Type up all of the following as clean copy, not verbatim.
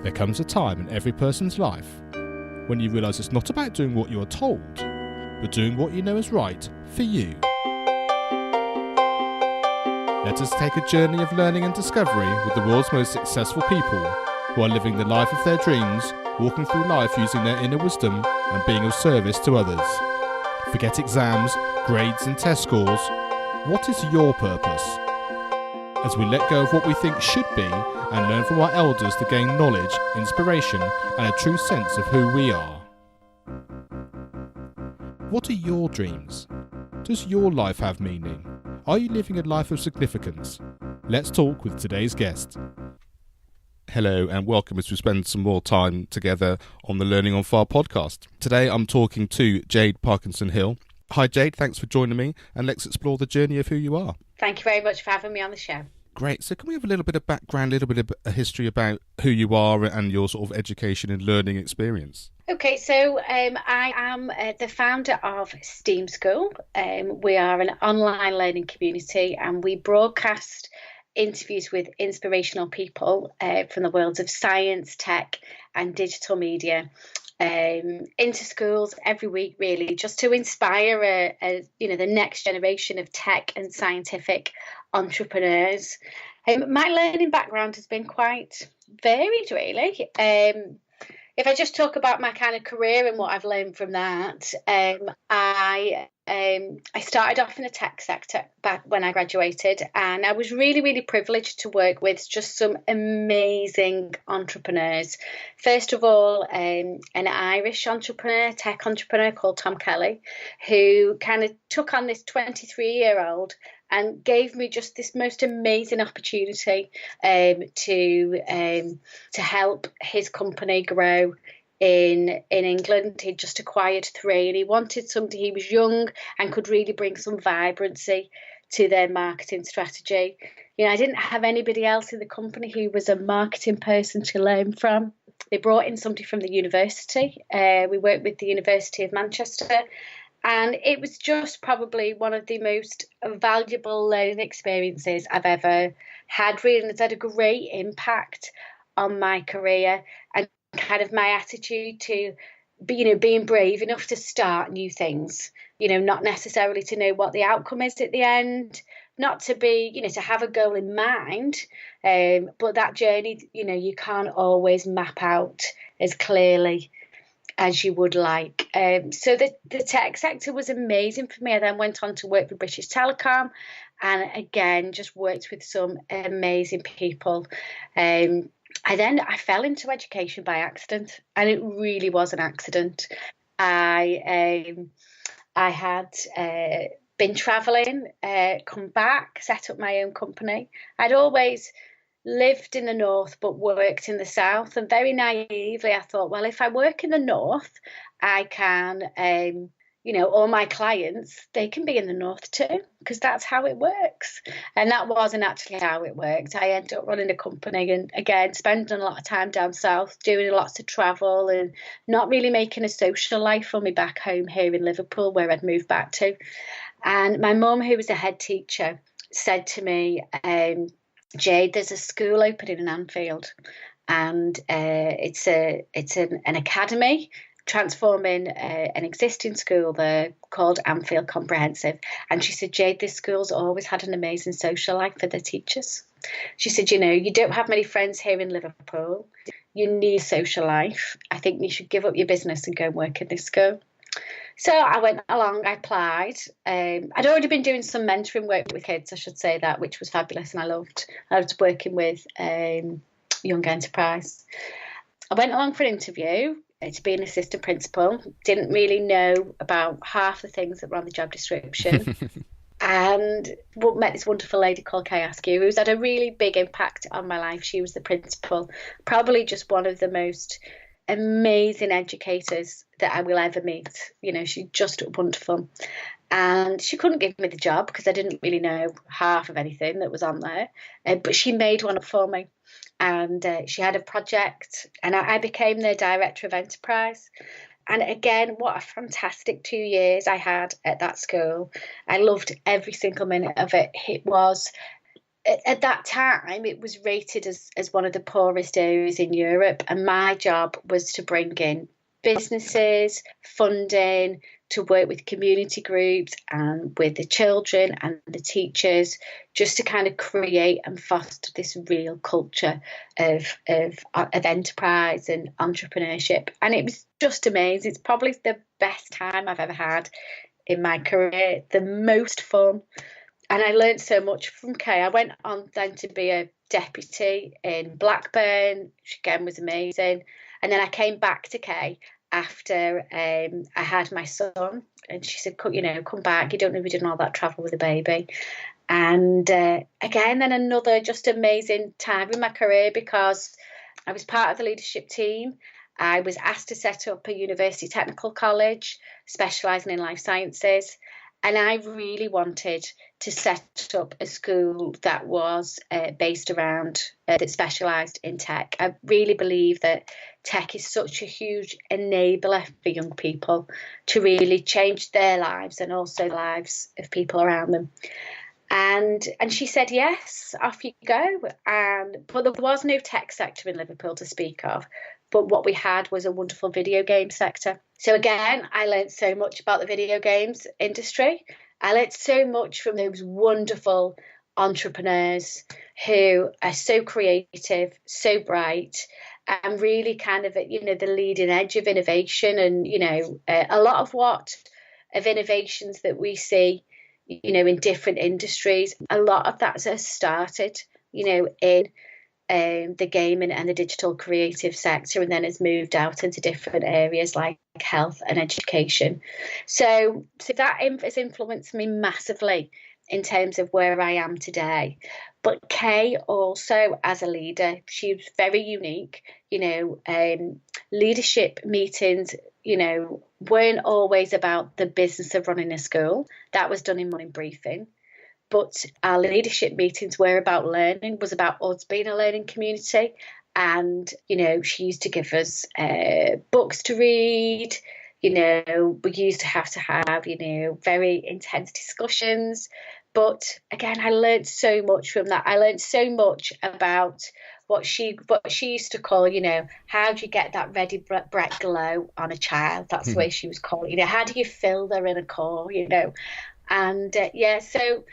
There comes a time in every person's life when you realise it's not about doing what you are told, but doing what you know is right for you. Let us take a journey of learning and discovery with the world's most successful people who are living the life of their dreams, walking through life using their inner wisdom and being of service to others. Forget exams, grades and test scores. What is your purpose? As we let go of what we think should be and learn from our elders to gain knowledge, inspiration and a true sense of who we are. What are your dreams? Does your life have meaning? Are you living a life of significance? Let's talk with today's guest. Hello and welcome as we spend some more time together on the Learning on Fire podcast. Today I'm talking to Jade Parkinson-Hill. Hi Jade, thanks for joining me and let's explore the journey of who you are. Thank you very much for having me on the show. Great. So can we have a little bit of background, a little bit of a history about who you are and your sort of education and learning experience? Okay, so I am the founder of STEAM School. We are an online learning community and we broadcast interviews with inspirational people from the worlds of science, tech and digital media into schools every week, really, just to inspire the next generation of tech and scientific entrepreneurs. My learning background has been quite varied, really. If I just talk about my kind of career and what I've learned from that, I started off in the tech sector back when I graduated, and I was really, really privileged to work with just some amazing entrepreneurs. First of all, an Irish entrepreneur, tech entrepreneur called Tom Kelly, who kind of took on this 23-year-old and gave me just this most amazing opportunity to help his company grow in England. He'd just acquired 3 and he wanted somebody. He was young and could really bring some vibrancy to their marketing strategy. You know, I didn't have anybody else in the company who was a marketing person to learn from. They brought in somebody from the university. We worked with the University of Manchester. And it was just probably one of the most valuable learning experiences I've ever had, really. And it's had a great impact on my career and kind of my attitude to being brave enough to start new things, not necessarily to know what the outcome is at the end, not to be, to have a goal in mind. But that journey, you can't always map out as clearly as you would like. So the tech sector was amazing for me. I then went on to work for British Telecom and again just worked with some amazing people. I fell into education by accident, and it really was an accident. I had been travelling, come back, set up my own company. I'd always lived in the north but worked in the south, and very naively I thought, well, if I work in the north I can all my clients, they can be in the north too, because that's how it works. And that wasn't actually how it worked. I ended up running a company and again spending a lot of time down south, doing lots of travel and not really making a social life for me back home here in Liverpool, where I'd moved back to. And my mum, who was a head teacher, said to me, Jade, there's a school opening in Anfield, and it's an academy transforming an existing school there called Anfield Comprehensive. And she said, Jade, this school's always had an amazing social life for the teachers. She said, you don't have many friends here in Liverpool. You need a social life. I think you should give up your business and go and work in this school. So I went along, I applied. I'd already been doing some mentoring work with kids, I should say that, which was fabulous and I loved. I was working with Young Enterprise. I went along for an interview to be an assistant principal. Didn't really know about half the things that were on the job description. And met this wonderful lady called Kay Askew, who's had a really big impact on my life. She was the principal, probably just one of the most amazing educators that I will ever meet. She's just wonderful. And she couldn't give me the job because I didn't really know half of anything that was on there. But she made one up for me. And she had a project and I became the director of enterprise. And again, what a fantastic 2 years I had at that school. I loved every single minute of it. It was at that time, it was rated as one of the poorest areas in Europe. And my job was to bring in businesses, funding, to work with community groups and with the children and the teachers, just to kind of create and foster this real culture of enterprise and entrepreneurship. And it was just amazing. It's probably the best time I've ever had in my career, the most fun. And I learned so much from Kay. I went on then to be a deputy in Blackburn, which again was amazing. And then I came back to Kay after I had my son, and she said, come back. You don't know, we did all that travel with a baby. And again, then another just amazing time in my career, because I was part of the leadership team. I was asked to set up a university technical college specialising in life sciences. And I really wanted to set up a school that was based around, that specialised in tech. I really believe that tech is such a huge enabler for young people to really change their lives and also the lives of people around them. And she said, yes, off you go. But there was no tech sector in Liverpool to speak of. But what we had was a wonderful video game sector. So again, I learned so much about the video games industry. I learned so much from those wonderful entrepreneurs who are so creative, so bright, and really kind of at, the leading edge of innovation. And, a lot of innovations that we see, in different industries, a lot of that has started, in the gaming and the digital creative sector, and then has moved out into different areas like health and education. So that has influenced me massively in terms of where I am today. But Kay also, as a leader, she was very unique. Leadership meetings, weren't always about the business of running a school. That was done in morning briefing. But our leadership meetings were about learning, was about us being a learning community. And, she used to give us books to read. We used to have, very intense discussions. But again, I learned so much from that. I learned so much about what she used to call, how do you get that ready Brett glow on a child? That's the way she was called. How do you fill their inner core? And so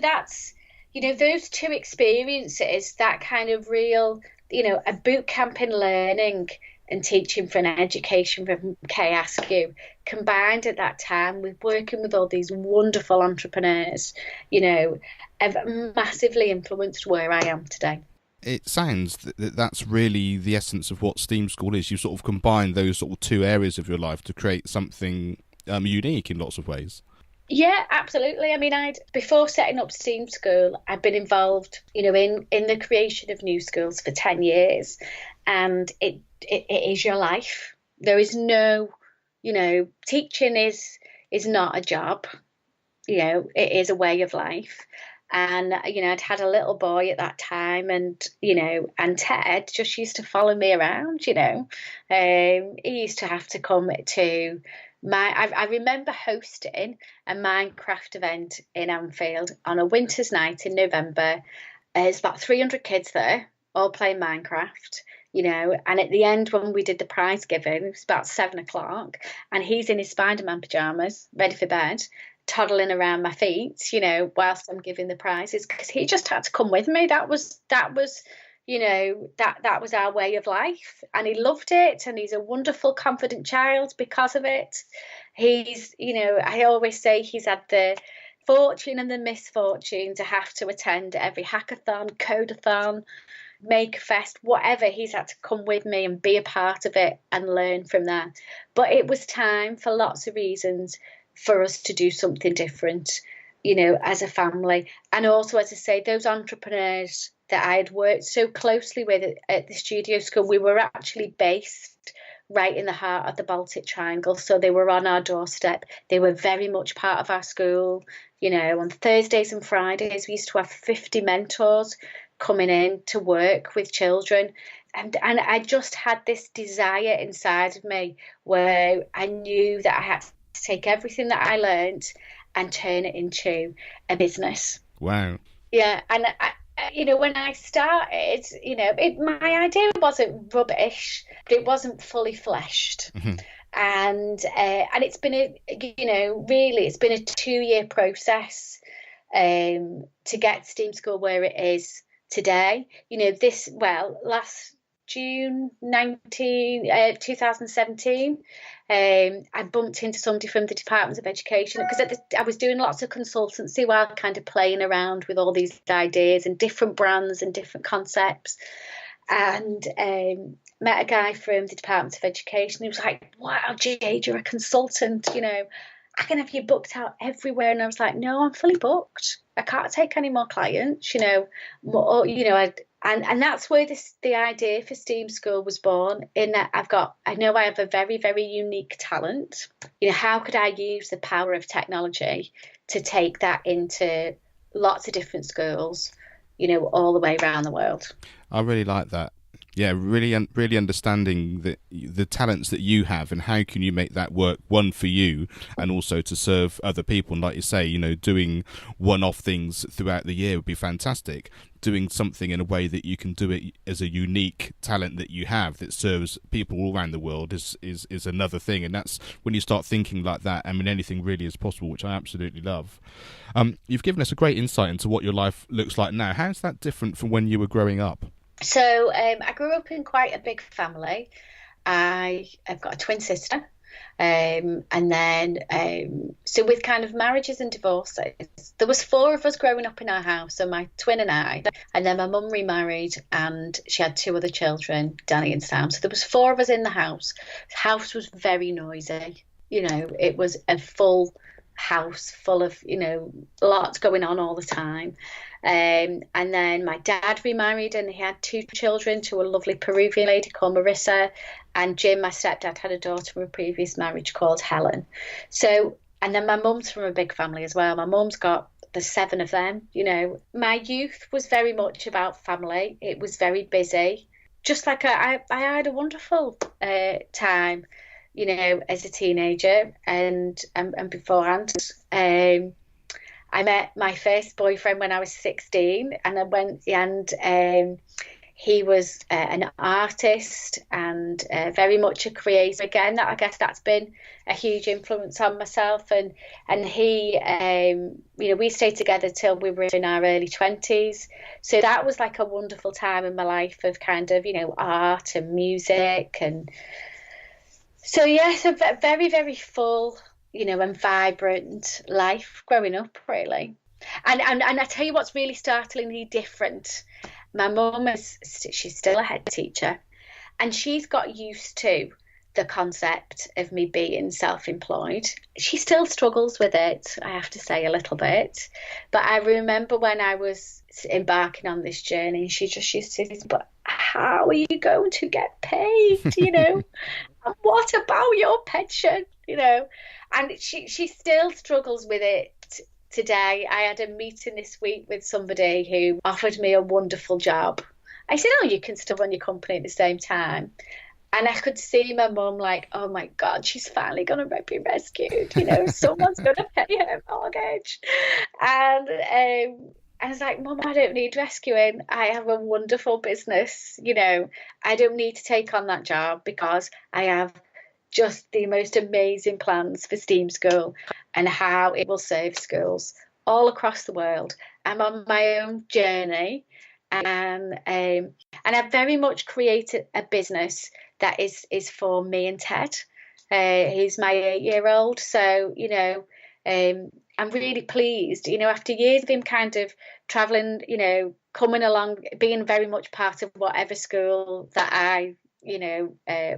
that's, those two experiences, that kind of real, a boot camp in learning and teaching for an education from Kay Askew, combined at that time with working with all these wonderful entrepreneurs, have massively influenced where I am today. It sounds that that's really the essence of what STEAM School is. You sort of combine those sort of two areas of your life to create something unique in lots of ways. Yeah, absolutely. I mean, before setting up STEAM School, I'd been involved, in the creation of new schools for 10 years, and it is your life. There is no, teaching is not a job. It is a way of life. And, I'd had a little boy at that time, and Ted just used to follow me around, he used to have to come to I remember hosting a Minecraft event in Anfield on a winter's night in November. There's about 300 kids there, all playing Minecraft, and at the end when we did the prize giving, it was about 7:00, and he's in his Spider-Man pajamas, ready for bed, toddling around my feet, whilst I'm giving the prizes, because he just had to come with me. That was that was our way of life, and he loved it, and he's a wonderful, confident child because of it. He's, I always say he's had the fortune and the misfortune to have to attend every hackathon, codathon, makerfest, whatever. He's had to come with me and be a part of it and learn from that. But it was time, for lots of reasons, for us to do something different, as a family. And also, as I say, those entrepreneurs that I had worked so closely with at the studio school, we were actually based right in the heart of the Baltic Triangle. So they were on our doorstep. They were very much part of our school. On Thursdays and Fridays, we used to have 50 mentors coming in to work with children. And I just had this desire inside of me where I knew that I had to take everything that I learned and turn it into a business. Wow. Yeah, and when I started, my idea wasn't rubbish, but it wasn't fully fleshed. Mhm. And it's been really, it's been a 2-year process to get STEAM School where it is today. Last June 2017, I bumped into somebody from the Department of Education because I was doing lots of consultancy while kind of playing around with all these ideas and different brands and different concepts. And met a guy from the Department of Education. He was like, "Wow, Jade, you're a consultant, I can have you booked out everywhere." And I was like, "No, I'm fully booked. I can't take any more clients, more, and that's where the idea for STEAM School was born, in that I know I have a very, very unique talent. How could I use the power of technology to take that into lots of different schools, all the way around the world?" I really like that. Yeah, really understanding the talents that you have and how can you make that work, one, for you, and also to serve other people. And like you say, doing one-off things throughout the year would be fantastic. Doing something in a way that you can do it as a unique talent that you have that serves people all around the world is another thing. And that's when you start thinking like that. I mean, anything really is possible, which I absolutely love. You've given us a great insight into what your life looks like now. How's that different from when you were growing up? So I grew up in quite a big family. I've got a twin sister. And then, so with kind of marriages and divorces, there was 4 of us growing up in our house. So my twin and I, and then my mum remarried and she had 2 other children, Danny and Sam. So there was 4 of us in the house. The house was very noisy. It was a full house full of, lots going on all the time. And then my dad remarried and he had 2 children to a lovely Peruvian lady called Marissa. And Jim, my stepdad, had a daughter from a previous marriage called Helen. So, and then my mum's from a big family as well. My mum's got the 7 of them. My youth was very much about family. It was very busy. Just like I had a wonderful time, as a teenager and beforehand. I met my first boyfriend when I was 16, and I went and he was an artist and very much a creator. Again, I guess that's been a huge influence on myself. And he, we stayed together till we were in our early 20s. So that was like a wonderful time in my life of kind of, art and music. And so, yes, a very, very full, and vibrant life growing up, really. And I tell you what's really startlingly different. My mum she's still a head teacher, and she's got used to the concept of me being self-employed. She still struggles with it, I have to say, a little bit. But I remember when I was embarking on this journey, she just used to say, "But how are you going to get paid? And what about your pension? And she still struggles with it today. I had a meeting this week with somebody who offered me a wonderful job. I said, "Oh, you can still run your company at the same time." And I could see my mum like, "Oh my God, she's finally going to be rescued. Someone's going to pay her mortgage." And I was like, "Mum, I don't need rescuing. I have a wonderful business. I don't need to take on that job because I have just the most amazing plans for STEAM School and how it will serve schools all across the world. I'm on my own journey, and I've very much created a business that is for me and Ted. He's my 8-year-old, so I'm really pleased. After years of him kind of traveling, coming along, being very much part of whatever school that I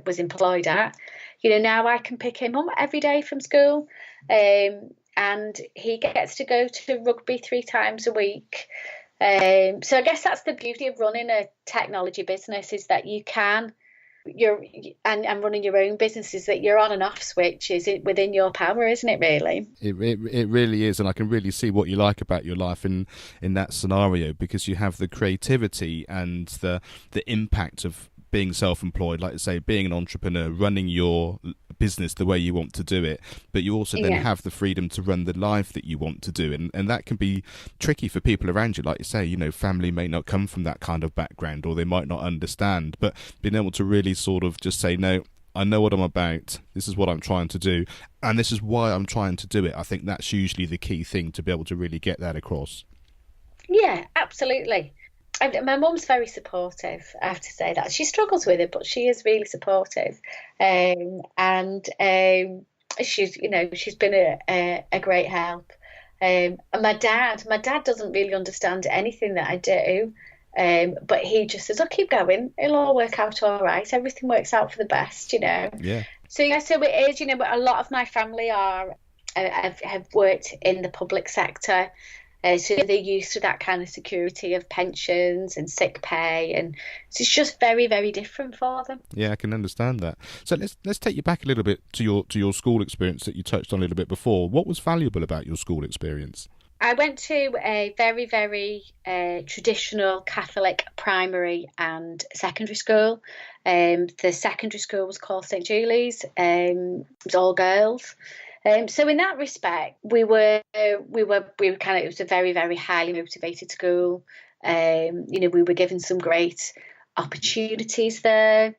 was employed at. Now I can pick him up every day from school, and he gets to go to rugby 3 times a week. So I guess that's the beauty of running a technology business, is that you can, and running your own business, is that you're on and off switch is within your power, isn't it, really? It really is, and I can really see what you like about your life in that scenario, because you have the creativity and the impact of being self-employed, like I say, being an entrepreneur, running your business the way you want to do it, but you also then have the freedom to run the life that you want to do, and that can be tricky for people around you. Like you say, family may not come from that kind of background, or they might not understand, but being able to really sort of just say, no, I know what I'm about, this is what I'm trying to do, and this is why I'm trying to do it. I think that's usually the key thing, to be able to really get that across. Yeah, absolutely. My mum's very supportive, I have to say that. She struggles with it, but she is really supportive. And she's been a great help. And my dad doesn't really understand anything that I do. But he just says, "Oh, keep going. It'll all work out all right. Everything works out for the best, Yeah. So it is, a lot of my family have worked in the public sector. So they're used to that kind of security of pensions and sick pay, and so it's just very, very different for them. Yeah, I can understand that. So let's take you back a little bit to your school experience that you touched on a little bit before. What was valuable about your school experience? I went to a very, very traditional Catholic primary and secondary school. The secondary school was called St. Julie's. It was all girls. So in that respect, we were it was a very, very highly motivated school. We were given some great opportunities there.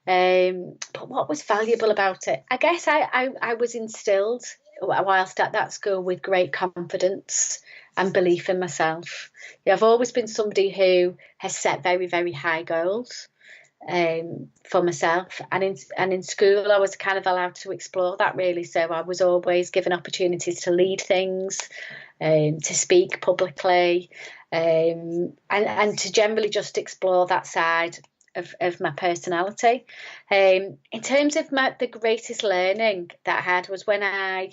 But what was valuable about it? I guess I was instilled whilst at that school with great confidence and belief in myself. I've always been somebody who has set very, very high goals for myself, and in school I was kind of allowed to explore that, really. So I was always given opportunities to lead things, to speak publicly, and to generally just explore that side of my personality. In terms of the greatest learning that I had was when I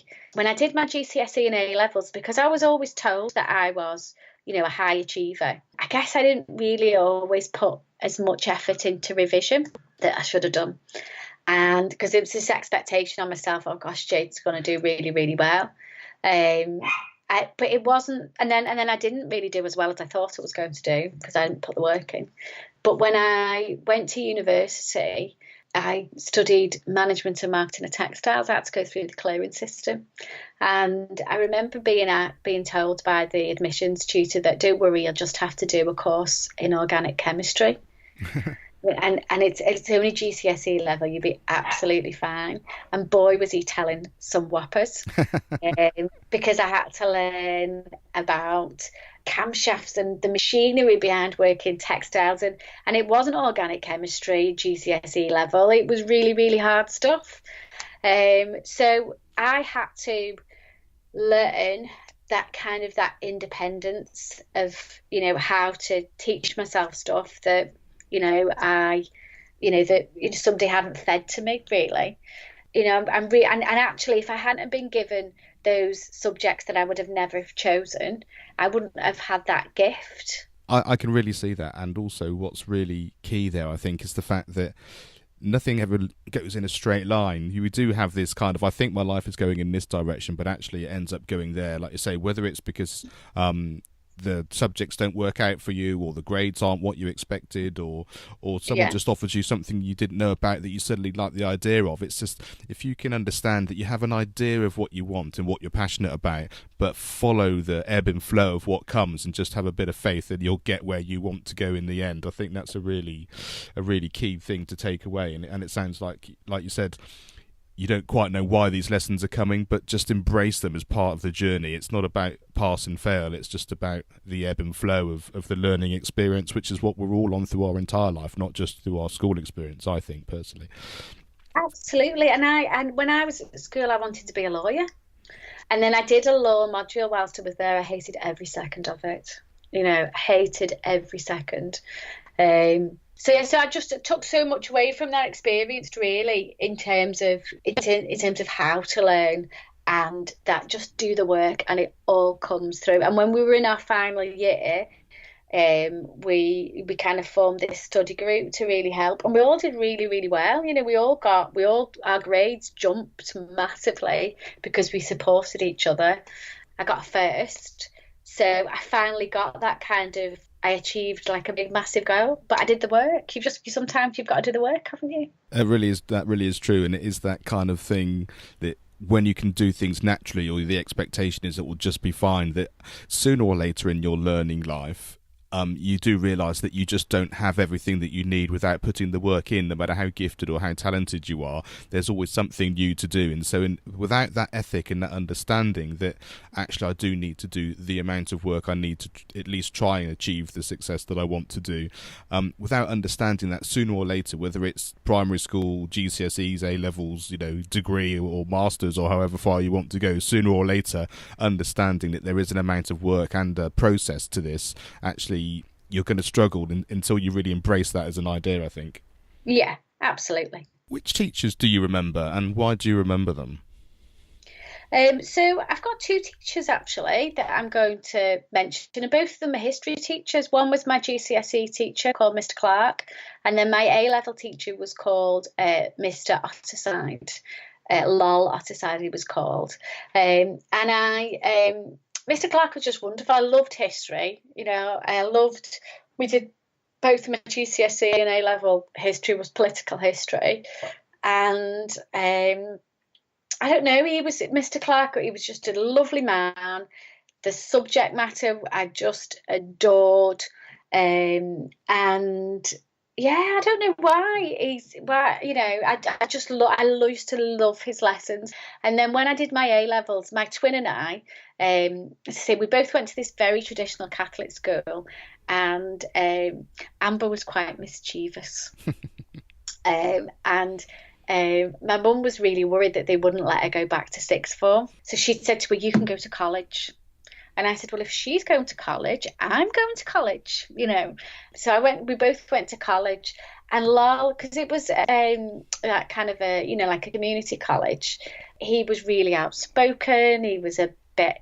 did my GCSE and A levels, because I was always told that I was a high achiever. I guess I didn't really always put as much effort into revision that I should have done. And because it was this expectation on myself, oh gosh, Jade's going to do really, really well. But it wasn't, and then I didn't really do as well as I thought it was going to do, because I didn't put the work in. But when I went to university, I studied management and marketing of textiles. I had to go through the clearing system. And I remember being told by the admissions tutor that, don't worry, you'll just have to do a course in organic chemistry. And it's only GCSE level, you'll be absolutely fine. And boy, was he telling some whoppers. Because I had to learn about camshafts and the machinery behind working textiles, and it wasn't organic chemistry GCSE level. It was really, really hard stuff. So I had to learn that independence of how to teach myself stuff that somebody hadn't fed to me, really. And actually, if I hadn't been given those subjects that I would have never chosen, I wouldn't have had that gift. I can really see that. And also what's really key there, I think, is the fact that nothing ever goes in a straight line. You do have this kind of, I think my life is going in this direction, but actually it ends up going there. Like you say, whether it's because the subjects don't work out for you, or the grades aren't what you expected, or someone just offers you something you didn't know about that you suddenly like the idea of. It's just, if you can understand that you have an idea of what you want and what you're passionate about, but follow the ebb and flow of what comes, and just have a bit of faith that you'll get where you want to go in the end. I think that's a really key thing to take away. And it sounds like you said, you don't quite know why these lessons are coming, but just embrace them as part of the journey. It's not about pass and fail. It's just about the ebb and flow of the learning experience, which is what we're all on through our entire life, not just through our school experience, I think, personally. Absolutely. And when I was at school, I wanted to be a lawyer. And then I did a law module whilst I was there. I hated every second of it. Hated every second. So I just took so much away from that experience, really, in terms of how to learn, and that just do the work and it all comes through. And when we were in our final year, we kind of formed this study group to really help, and we all did really, really well. Our grades jumped massively because we supported each other. I got a first. So I finally got that kind of I achieved like a big massive goal, but I did the work. Sometimes you've got to do the work, haven't you? That really is true, and it is that kind of thing that when you can do things naturally, or the expectation is it will just be fine, that sooner or later in your learning life, you do realise that you just don't have everything that you need without putting the work in. No matter how gifted or how talented you are, there's always something new to do. And so without that ethic and that understanding that actually I do need to do the amount of work I need to at least try and achieve the success that I want to do, without understanding that, sooner or later, whether it's primary school, GCSEs, A-levels, degree or masters or however far you want to go, sooner or later understanding that there is an amount of work and a process to this, actually you're going to struggle until you really embrace that as an idea, I think. Yeah, absolutely. Which teachers do you remember, and why do you remember them? So I've got two teachers actually that I'm going to mention, and both of them are history teachers. One was my GCSE teacher called Mr. Clark, and then my A-level teacher was called Mr. Otterside. Lol Otterside he was called. Mr. Clark was just wonderful. I loved history. We did both my GCSE and A-level history was political history. And I don't know, Mr. Clark, he was just a lovely man. The subject matter I just adored. And yeah, I don't know why. I used to love his lessons. And then when I did my A-levels, my twin and I, as I say, we both went to this very traditional Catholic school, and Amber was quite mischievous. My mum was really worried that they wouldn't let her go back to sixth form. So she said to her, "You can go to college." And I said, well, if she's going to college, I'm going to college, So we both went to college, and lol, because it was that kind of like a community college. He was really outspoken. He was a bit,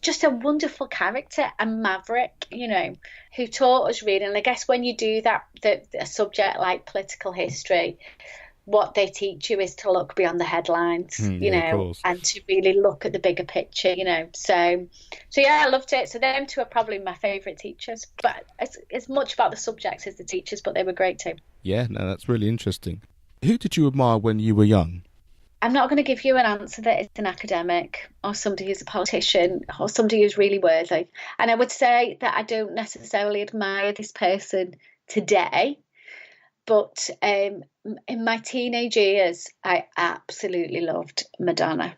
just a wonderful character, a maverick, who taught us reading. And I guess when you do that, a subject like political history, what they teach you is to look beyond the headlines, and to really look at the bigger picture, So yeah, I loved it. So them two are probably my favourite teachers, but it's much about the subjects as the teachers, but they were great too. Yeah, no, that's really interesting. Who did you admire when you were young? I'm not going to give you an answer that is an academic or somebody who's a politician or somebody who's really worthy. And I would say that I don't necessarily admire this person today. But in my teenage years, I absolutely loved Madonna.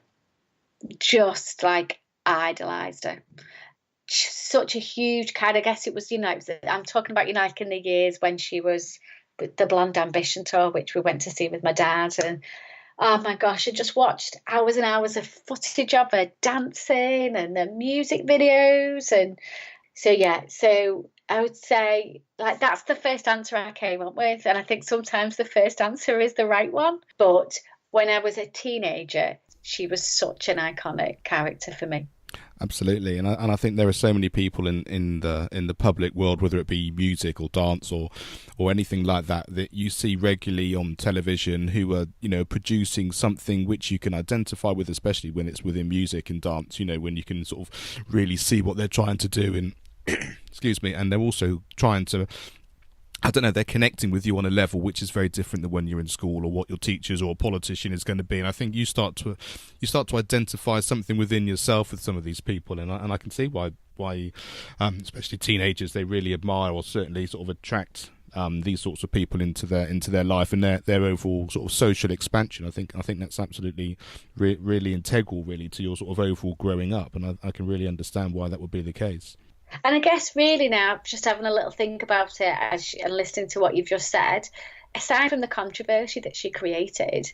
Just like idolised her. Such a huge kind. I guess it was, I'm talking about, like in the years when she was with the Blonde Ambition tour, which we went to see with my dad. And oh my gosh, I just watched hours and hours of footage of her dancing and the music videos. And so I would say, like, that's the first answer I came up with. And I think sometimes the first answer is the right one. But when I was a teenager, she was such an iconic character for me. Absolutely, and I think there are so many people in the public world, whether it be music or dance or anything like that you see regularly on television, who are producing something which you can identify with, especially when it's within music and dance. When you can sort of really see what they're trying to do, and excuse me, and they're also trying to, I don't know, they're connecting with you on a level which is very different than when you're in school, or what your teachers or a politician is going to be. And I think you start to identify something within yourself with some of these people, and I can see why especially teenagers, they really admire or certainly sort of attract these sorts of people into their life and their overall sort of social expansion. I think that's absolutely really integral, really, to your sort of overall growing up, and I can really understand why that would be the case. And I guess really now, just having a little think about it and listening to what you've just said, aside from the controversy that she created,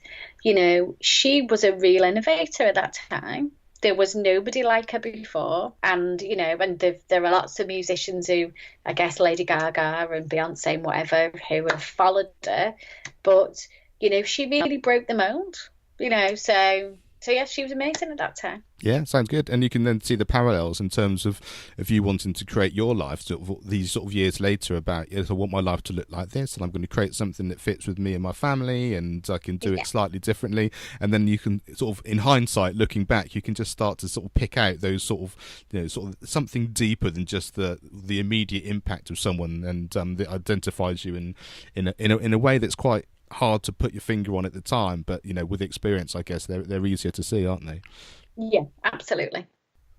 she was a real innovator at that time. There was nobody like her before. And, and there are lots of musicians who, I guess Lady Gaga and Beyonce and whatever, who have followed her. But, she really broke the mould, so So yes, she was amazing at that time. Yeah, sounds good. And you can then see the parallels in terms of you wanting to create your life these sort of years later about, yes, I want my life to look like this, and I'm going to create something that fits with me and my family, and I can do it slightly differently. And then you can sort of, in hindsight, looking back, you can just start to sort of pick out those sort of, sort of something deeper than just the immediate impact of someone, and that identifies you in a way that's quite hard to put your finger on at the time, but with experience, I guess they're easier to see, aren't they? Yeah, absolutely.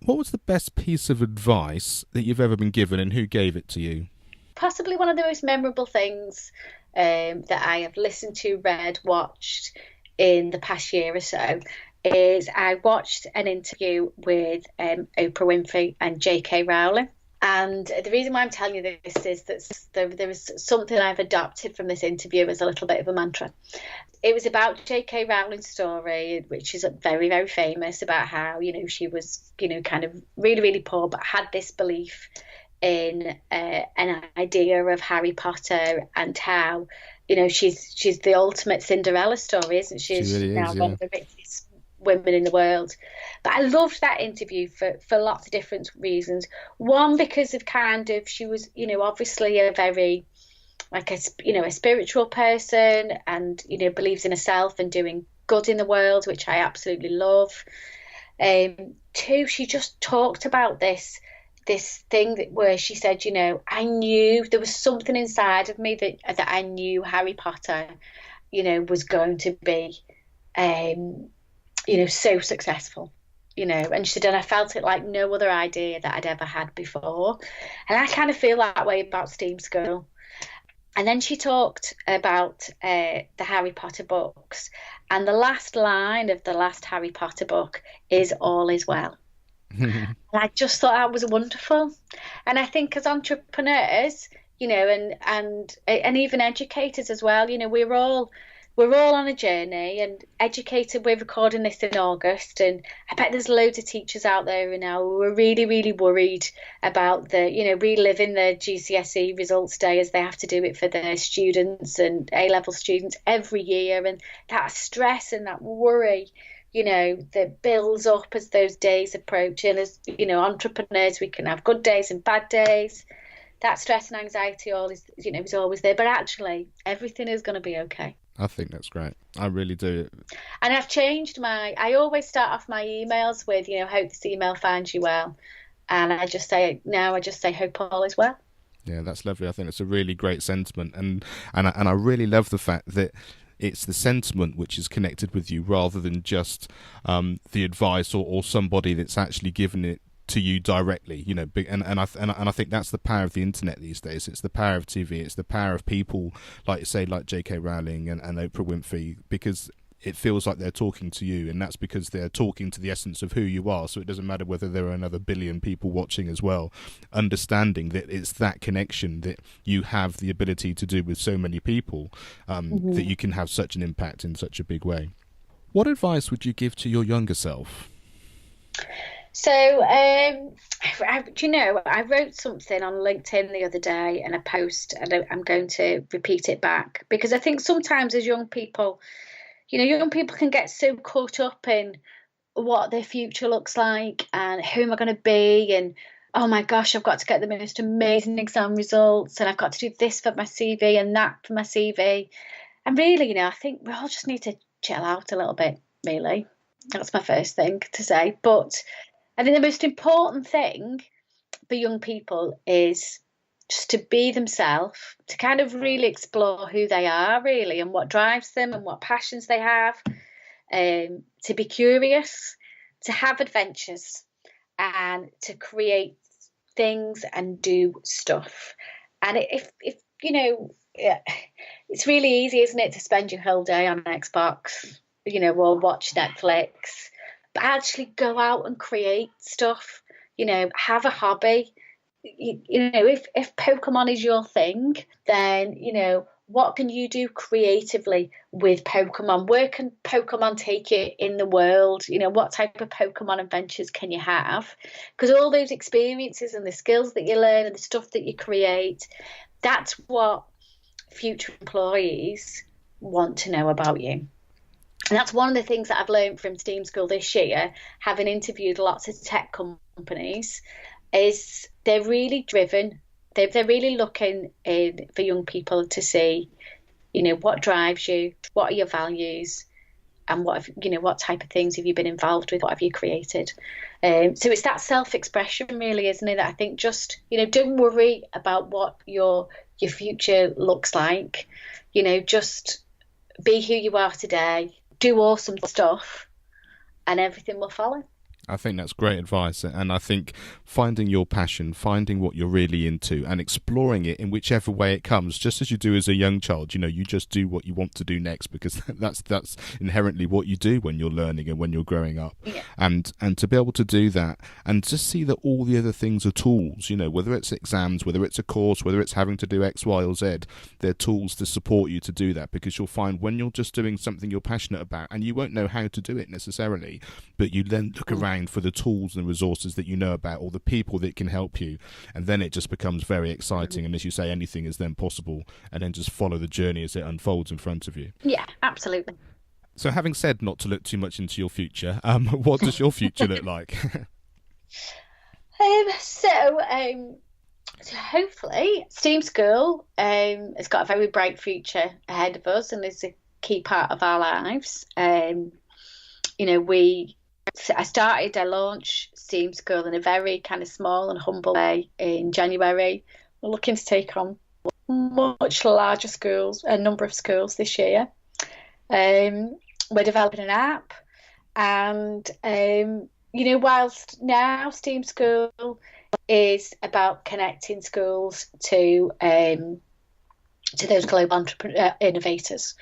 What was the best piece of advice that you've ever been given, and who gave it to you? Possibly one of the most memorable things that I have listened to, read, watched in the past year or so is I watched an interview with Oprah Winfrey and J.K. Rowling. And the reason why I'm telling you this is that there is something I've adopted from this interview as a little bit of a mantra. It was about J.K. Rowling's story, which is very, very famous, about how, she was, kind of really, really poor, but had this belief in an idea of Harry Potter, and how, she's the ultimate Cinderella story, isn't she? She really is, one of the richest women in the world. But I loved that interview for lots of different reasons. One, because of she was, obviously a very, like a spiritual person, and, believes in herself and doing good in the world, which I absolutely love. Two, she just talked about this thing where she said, I knew there was something inside of me that I knew Harry Potter, was going to be, so successful, and she said, and I felt it like no other idea that I'd ever had before. And I kind of feel that way about STEAM School. And then she talked about the Harry Potter books, and the last line of the last Harry Potter book is "All is well." And I just thought that was wonderful. And I think as entrepreneurs, and even educators as well, we're all on a journey, and educated. We're recording this in August, and I bet there's loads of teachers out there now who are really, really worried about reliving the GCSE results day, as they have to do it for their students and A-level students every year, and that stress and that worry, that builds up as those days approach. And as entrepreneurs, we can have good days and bad days. That stress and anxiety is always there, but actually everything is going to be okay. I think that's great. I really do. And I've changed I always start off my emails with, hope this email finds you well. And I just say, hope all is well. Yeah, that's lovely. I think it's a really great sentiment. And I really love the fact that it's the sentiment which is connected with you, rather than just the advice or somebody that's actually given it to you directly, and I think that's the power of the internet these days. It's the power of TV. It's the power of people like you say, like J.K. Rowling and Oprah Winfrey, because it feels like they're talking to you, and that's because they're talking to the essence of who you are. So it doesn't matter whether there are another billion people watching as well, understanding that it's that connection that you have the ability to do with so many people, that you can have such an impact in such a big way. What advice would you give to your younger self? So, I wrote something on LinkedIn the other day, and a post, and I'm going to repeat it back, because I think sometimes as young people, young people can get so caught up in what their future looks like and who am I going to be, and oh my gosh, I've got to get the most amazing exam results, and I've got to do this for my CV and that for my CV. And really, I think we all just need to chill out a little bit, really. That's my first thing to say. But I think the most important thing for young people is just to be themselves, to kind of really explore who they are, really, and what drives them and what passions they have, to be curious, to have adventures, and to create things and do stuff. And if it's really easy, isn't it, to spend your whole day on Xbox, or watch Netflix. But actually go out and create stuff, have a hobby. If Pokemon is your thing, then, what can you do creatively with Pokemon? Where can Pokemon take you in the world? What type of Pokemon adventures can you have? Because all those experiences and the skills that you learn and the stuff that you create, that's what future employees want to know about you. And that's one of the things that I've learned from STEAM School this year, having interviewed lots of tech companies, is they're really driven. They're really looking for young people to see, what drives you, what are your values, and what type of things have you been involved with, what have you created. So it's that self-expression really, isn't it? That I think just, don't worry about what your future looks like. Just be who you are today, do awesome stuff, and everything will follow. I think that's great advice, and I think finding your passion, finding what you're really into, and exploring it in whichever way it comes, just as you do as a young child. You just do what you want to do next, because that's inherently what you do when you're learning and when you're growing up. Yeah. And to be able to do that, and just see that all the other things are tools. Whether it's exams, whether it's a course, whether it's having to do X, Y, or Z, they're tools to support you to do that. Because you'll find when you're just doing something you're passionate about, and you won't know how to do it necessarily, but you then look around for the tools and resources that you know about, or the people that can help you, and then it just becomes very exciting. And as you say, anything is then possible, and then just follow the journey as it unfolds in front of you. Yeah, absolutely. So having said not to look too much into your future, what does your future look like? So hopefully STEAM School has got a very bright future ahead of us, and is a key part of our lives. I launched STEAM School in a very kind of small and humble way in January. We're looking to take on much larger schools, a number of schools this year. We're developing an app, and whilst now STEAM School is about connecting schools to those global innovators,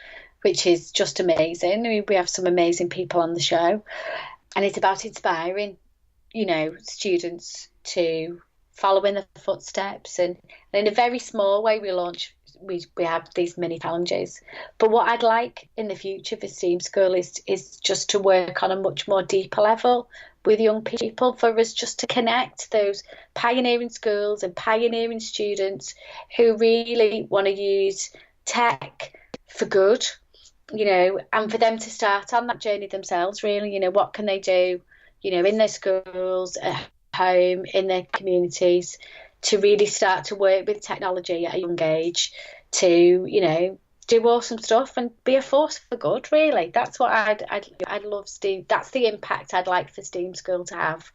which is just amazing. I mean, we have some amazing people on the show. And it's about inspiring, students to follow in the footsteps. And in a very small way, we have these mini challenges. But what I'd like in the future for STEAM School is just to work on a much more deeper level with young people, for us just to connect those pioneering schools and pioneering students who really want to use tech for good. And for them to start on that journey themselves, really, what can they do, in their schools, at home, in their communities, to really start to work with technology at a young age, to, do awesome stuff and be a force for good, really. That's what I'd love STEAM. That's the impact I'd like for STEAM School to have,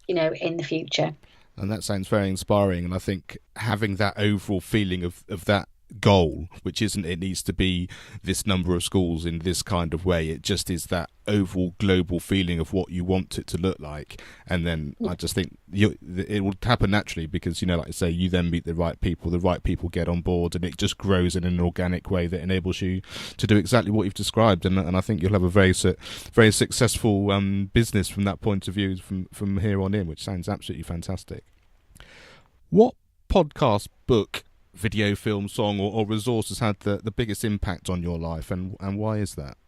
in the future. And that sounds very inspiring. And I think having that overall feeling of that goal, which isn't it needs to be this number of schools in this kind of way, it just is that overall global feeling of what you want it to look like. And then I just think it will happen naturally, because like I say, you then meet the right people get on board, and it just grows in an organic way that enables you to do exactly what you've described. And I think you'll have a very successful business from that point of view from here on in, which sounds absolutely fantastic. What podcast, book, video, film, song, or resource has had the biggest impact on your life, and why is that?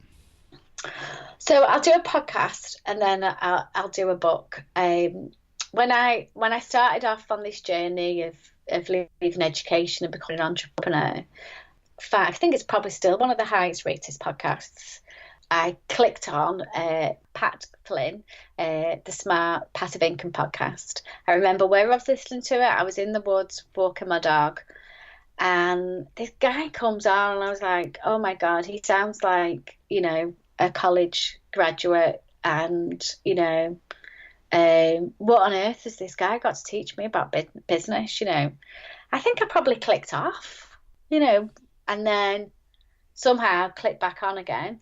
So I'll do a podcast, and then I'll do a book. When I started off on this journey of leaving education and becoming an entrepreneur, in fact, I think it's probably still one of the highest rated podcasts. I clicked on Pat Flynn, the Smart Passive Income podcast. I remember where I was listening to it. I was in the woods walking my dog, and this guy comes on, and I was like, oh my God, he sounds like, a college graduate. And, what on earth has this guy got to teach me about business? I think I probably clicked off, and then somehow clicked back on again,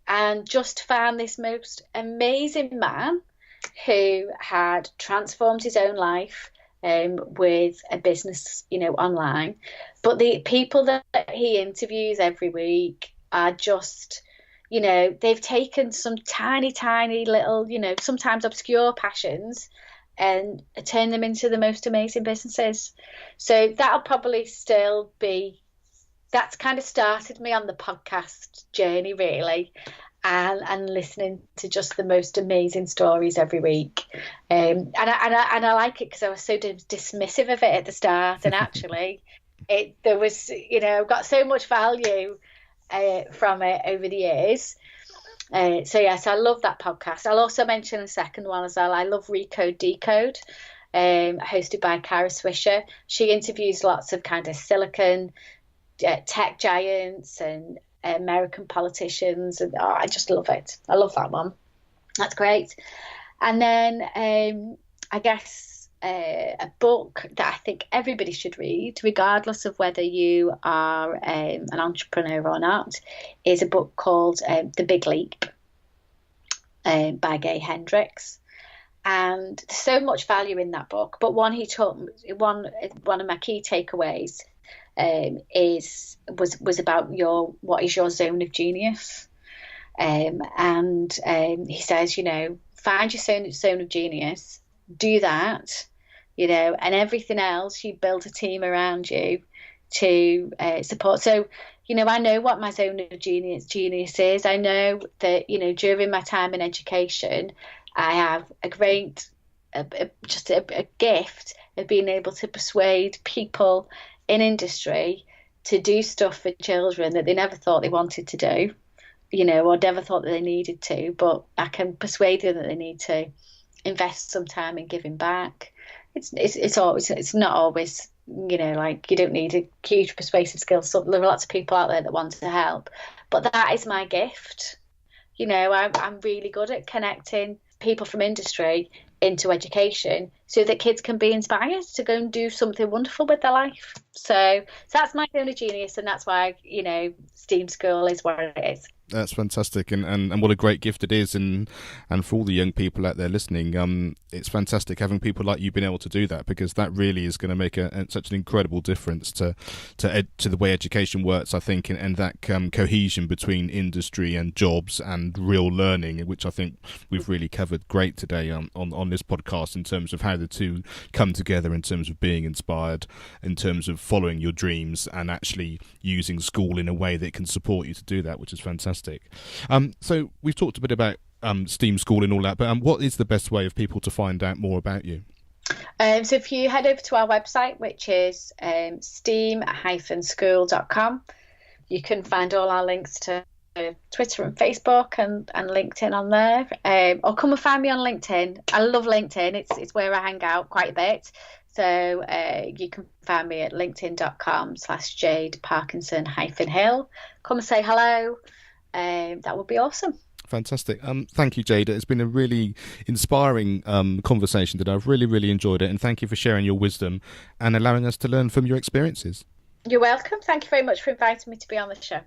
and just found this most amazing man who had transformed his own life with a business, online. But the people that he interviews every week are just, they've taken some tiny little, sometimes obscure passions and turned them into the most amazing businesses. So that'll probably still be, that's kind of started me on the podcast journey, really. And listening to just the most amazing stories every week, and I like it because I was so dismissive of it at the start, and actually, there was got so much value from it over the years. So yes, I love that podcast. I'll also mention a second one as well. I love Recode Decode, hosted by Kara Swisher. She interviews lots of kind of silicon tech giants and American politicians, and I just love it. I love that one. That's great. And then I guess a book that I think everybody should read, regardless of whether you are an entrepreneur or not, is a book called The Big Leap by Gay Hendricks. And there's so much value in that book. But one of my key takeaways was about what is your zone of genius. And he says, find your zone of genius, do that, and everything else, you build a team around you to support. So, I know what my zone of genius is. I know that, during my time in education, I have a great, just a gift of being able to persuade people in industry to do stuff for children that they never thought they wanted to do, or never thought that they needed to, but I can persuade them that they need to invest some time in giving back. It's not always, like, you don't need a huge persuasive skill. So there are lots of people out there that want to help, but that is my gift. I'm really good at connecting people from industry into education so that kids can be inspired to go and do something wonderful with their life. So that's my zone of genius, and that's why, STEAM School is what it is. That's fantastic, and what a great gift it is, and for all the young people out there listening, it's fantastic having people like you being able to do that, because that really is going to make such an incredible difference to the way education works, I think, and that cohesion between industry and jobs and real learning, which I think we've really covered great today on this podcast, in terms of how the two come together, in terms of being inspired, in terms of following your dreams, and actually using school in a way that can support you to do that, which is fantastic. So we've talked a bit about STEAM School and all that, but what is the best way of people to find out more about you? So if you head over to our website, which is steam-school.com, you can find all our links to Twitter and Facebook and LinkedIn on there. Or come and find me on LinkedIn. I love LinkedIn. It's where I hang out quite a bit. So you can find me at linkedin.com/Jade Parkinson-Hill. Come and say hello. That would be awesome. Fantastic. Thank you, Jade. It's been a really inspiring conversation today. I've really, really enjoyed it, and thank you for sharing your wisdom and allowing us to learn from your experiences. You're welcome. Thank you very much for inviting me to be on the show.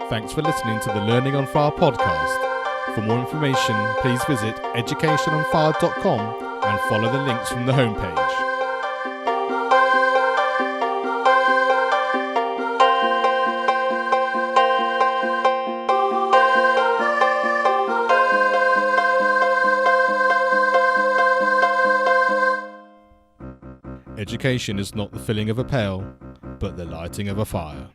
Thanks for listening to the Learning on Fire podcast. For more information, please visit educationonfire.com and follow the links from the homepage. Education is not the filling of a pail, but the lighting of a fire.